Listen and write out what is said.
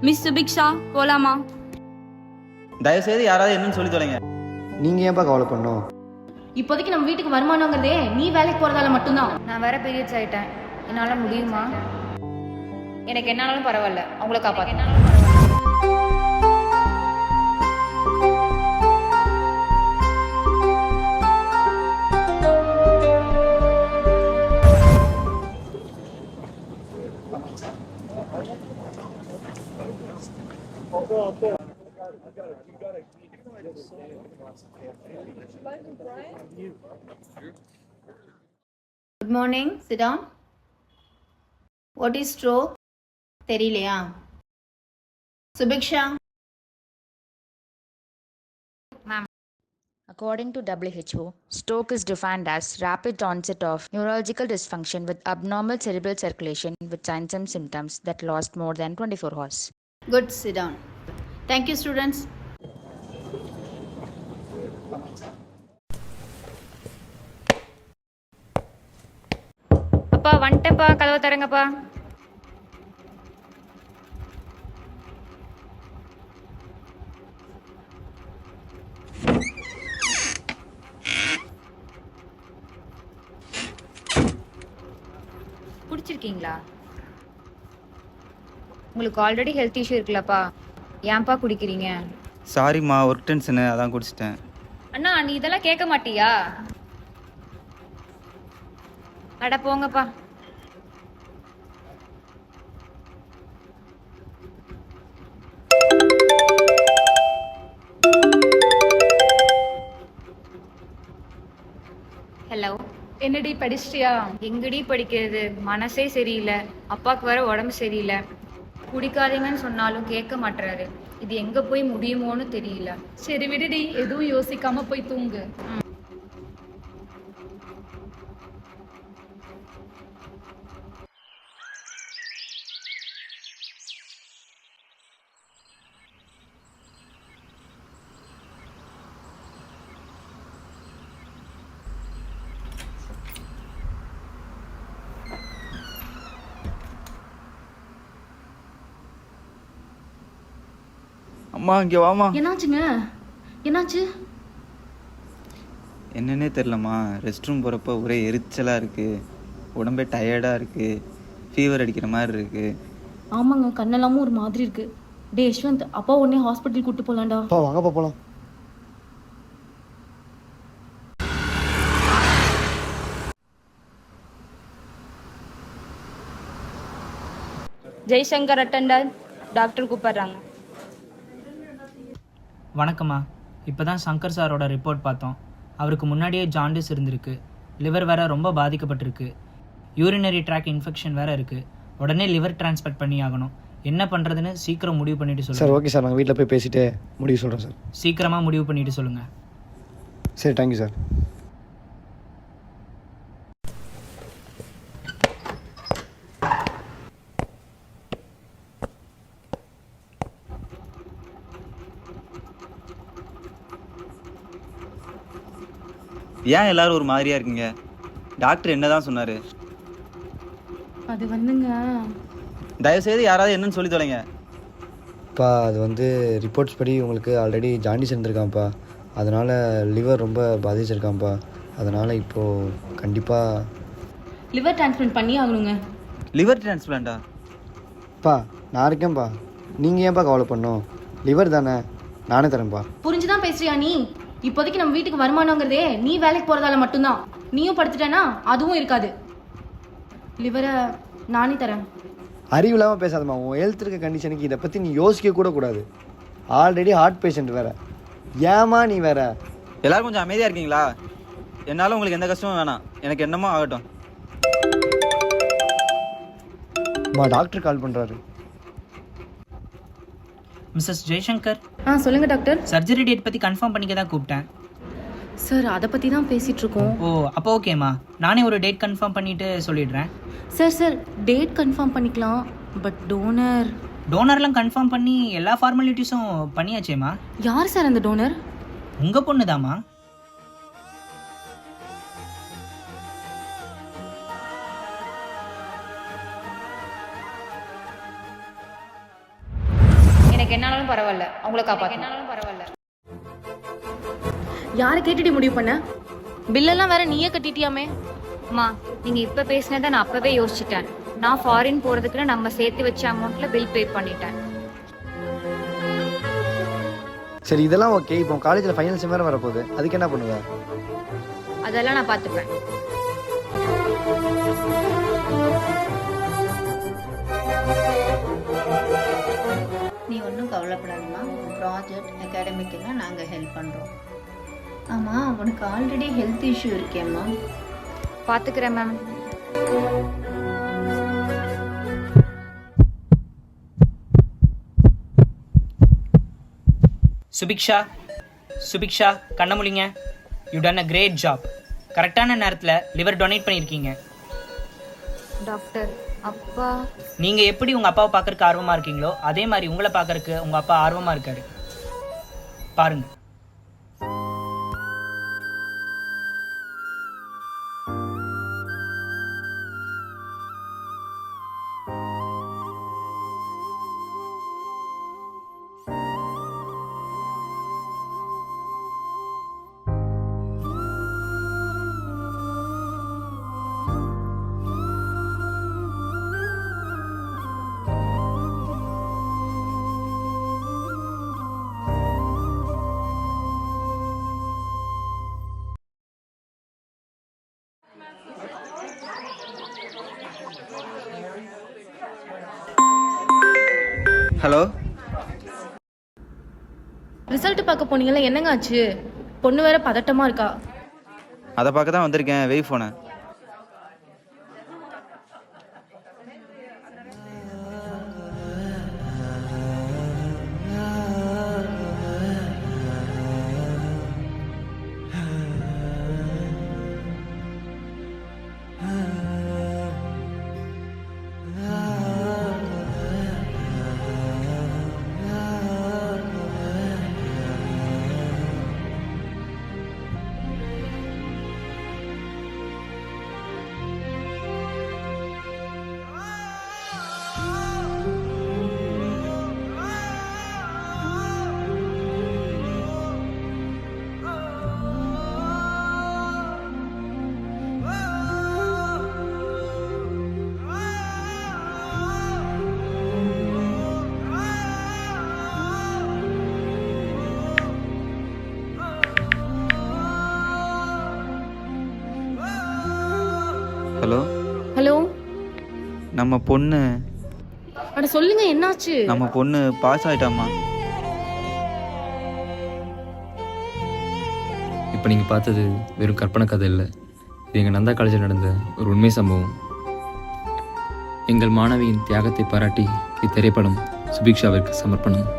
Miss Subiksha போலாமா? தயவுசெய்து யாராவது என்னன்னு சொல்லி தொலைங்க. நீங்கள் ஏன்ப்பா கவலை பண்ணோம்? இப்போதைக்கு நம்ம வீட்டுக்கு வருமானங்கிறதே நீ வேலைக்கு போகிறதால மட்டும்தான். நான் வேற பீரியட்ஸ் ஆயிட்டேன். என்னால் முடியுமா? எனக்கு என்னாலும் பரவாயில்ல, அவங்கள காப்பாற்ற. Good morning, sit down. What is stroke? தெரியலையா? Subiksha. According to WHO, stroke is defined as rapid onset of neurological dysfunction with abnormal cerebral circulation with signs and symptoms that last more than 24 hours. Good, sit down. Thank you, students. அப்பா வந்துட்டப்பா, கதவை தரங்கப்பா. குடிச்சிருக்கீங்களா? உங்களுக்கு already health issue இருக்குல்லப்பா, ஏன்பா குடிக்கிறீங்க? சாரிம்மா, work tension, அதான் குடிச்சிட்டேன். அண்ணா, நீ இதெல்லாம் கேட்க மாட்டியா? அட போங்கப்பா. ஹலோ. என்னடி படிச்சிட்டியா? எங்கடி படிக்கிறது, மனசே சரியில்லை. அப்பாவுக்கு வேற உடம்பு சரியில்லை. குடிக்காதீங்கன்னு சொன்னாலும் கேட்க மாட்டுறாரு. இது எங்க போய் முடியுமோன்னு தெரியல. சரி விடுடி, எதுவும் யோசிக்காம போய் தூங்கு. அம்மா இங்கே வாமா. என்னாச்சுங்க? என்னாச்சு? என்னன்னே தெரிலம்மா, ரெஸ்ட் ரூம் போகிறப்ப ஒரே எரிச்சலாக இருக்குது, உடம்பே டயர்டாக இருக்குது, ஃபீவர் அடிக்கிற மாதிரி இருக்குது. ஆமாங்க, கண்ணெல்லாமும் ஒரு மாதிரி இருக்கு. டே யஷ்வந்த், அப்பா உடனே ஹாஸ்பிட்டல் கூட்டு போலாம்டா. அப்பா வாங்கப்பா போகலாம். ஜெய்சங்கர் அட்டெண்டர், டாக்டர் கூப்பிடுறாங்க. வணக்கம்மா. இப்போ தான் சங்கர் சாரோட ரிப்போர்ட் பார்த்தோம். அவருக்கு முன்னாடியே ஜாண்டிஸ் இருந்திருக்கு, லிவர் வேற ரொம்ப பாதிக்கப்பட்டிருக்கு, யூரினரி ட்ராக் இன்ஃபெக்ஷன் வேற இருக்குது. உடனே லிவர் டிரான்ஸ்பர் பண்ணி ஆகணும். என்ன பண்ணுறதுன்னு சீக்கிரம் முடிவு பண்ணிட்டு சார் சொல்லுங்கள். ஓகே சார், நாங்கள் வீட்டில் போய் பேசிட்டு முடிவு சொல்கிறோம் சார். சீக்கிரமாக முடிவு பண்ணிட்டு சொல்லுங்கள். சரி, தேங்க்யூ சார். ஏன் எல்லாரும் ஒரு மாதிரியாக இருக்கீங்க? டாக்டர் என்ன தான் சொன்னார்? அது வந்துங்க, தயவுசெய்து யாராவது என்னன்னு சொல்லி தொலைங்க. அப்பா அது வந்து ரிப்போர்ட்ஸ் படி உங்களுக்கு ஆல்ரெடி ஜாண்டிஸ் இருந்திருக்கான்ப்பா, அதனால் லிவர் ரொம்ப பாதிச்சிருக்கான்ப்பா. அதனால் இப்போது கண்டிப்பாக லிவர் டிரான்ஸ்பிளான்ட் பண்ணி ஆகணுங்க. லிவர் டிரான்ஸ்பிளான்ட்டா? அப்பா நான் இருக்கேன்ப்பா, நீங்கள் ஏன்ப்பா கவலை பண்ணோம்? லிவர் தானே, நானே தரேன்ப்பா. புரிஞ்சுதான் பேசுறியா நீ? இப்போதைக்கு நம்ம வீட்டுக்கு வருமானங்கிறதே நீ வேலைக்கு போகிறதால மட்டும்தான். நீயும் படுத்துட்டேன்னா அதுவும் இருக்காது. லிவரை நானே தரேன். அறிவு இல்லாமல் பேசாதம்மா. உன் ஹெல்த் இருக்க கண்டிஷனுக்கு இதை பற்றி நீ யோசிக்க கூட கூடாது. ஆல்ரெடி ஹார்ட் பேஷண்ட் வேறு, ஏமா நீ வேற? எல்லோரும் கொஞ்சம் அமைதியாக இருக்கீங்களா? என்னால் உங்களுக்கு எந்த கஷ்டமும் வேணாம், எனக்கு என்னமோ ஆகட்டும். அம்மா டாக்டர் கால் பண்ணுறாரு. மிஸ்ஸஸ் ஜெய்சங்கர், சொல்லுங்க டாக்டர். சர்ஜரி டேட் பற்றி கன்ஃபார்ம் பண்ணிக்க தான் கூப்பிட்டேன். சார் அதை பற்றி தான் பேசிகிட்டு இருக்கோம். ஓ, அப்போ ஓகேம்மா, நானே ஒரு டேட் கன்ஃபார்ம் பண்ணிவிட்டு சொல்லிடுறேன். சார் டேட் கன்ஃபார்ம் பண்ணிக்கலாம், பட் டோனர்லாம் கன்ஃபார்ம் பண்ணி எல்லா ஃபார்மாலிட்டிஸும் பண்ணியாச்சேம்மா. யார் சார் அந்த டோனர்? உங்கள் பொண்ணு தாம்மா. எனக்கு என்னாலும் பரவாயில்ல, அவங்கள காப்பாற்ற. யாரை கேட்டுடி முடிவு பண்ண? பில்லெல்லாம் வேற நீயே கட்டிட்டியாமே. அம்மா, நீங்க இப்ப பேசினதை நான் அப்பவே யோசிச்சுட்டேன். நான் ஃபாரின் போறதுக்குன்னு நம்ம சேர்த்து வச்ச அமௌண்ட்ல பில் பே பண்ணிட்டேன். சரி இதெல்லாம் ஓகே. இப்போ காலேஜில் ஃபைனல் செம் வேறு வரப்போகுது, அதுக்கு என்ன பண்ணுவ? அதெல்லாம் நான் பார்த்துப்பேன். நீ ஒன்றும் கவலைப்படாதம்மா. ப்ராஜெக்ட் அகாடமிக்கெல்லாம் நாங்கள் ஹெல்ப் பண்ணுறோம். ஆமாம், உனக்கு ஆல்ரெடி ஹெல்த் இஷ்யூ இருக்கேம்மா. பார்த்துக்கிறேன் மேம். சுபிக்ஷா கண்ண முழிங்க. You done a great job. கரெக்டான நேரத்தில் லிவர் டொனேட் பண்ணியிருக்கீங்க. டாக்டர், அப்பா நீங்கள் எப்படி உங்கள் அப்பாவை பார்க்கறக்கு ஆர்வமாக இருக்கீங்களோ அதே மாதிரி உங்களை பார்க்கறக்கு உங்கள் அப்பா ஆர்வமாக இருக்காரு. பாருங்க. ஹலோ, ரிசல்ட் பார்க்க போனீங்கல்ல, என்னங்க ஆச்சு? பொண்ணு வேற பதட்டமா இருக்கா. அதை பார்க்க தான் வந்திருக்கேன். வெய் ஃபோனை. ஹலோ ஹலோ, நம்ம பொண்ணு அட சொல்லுங்க, என்னாச்சு? நம்ம பொண்ணு பாஸ் ஆயிட்டாமா. இப்போ நீங்கள் பார்த்தது வெறும் கற்பனை கதை இல்லை. இது எங்கள் நந்தா காலேஜில் நடந்த ஒரு உண்மை சம்பவம். எங்கள் மாணவியின் தியாகத்தை பாராட்டி இத்திரைப்படம் சுபிக்ஷாவிற்கு சமர்ப்பணம்.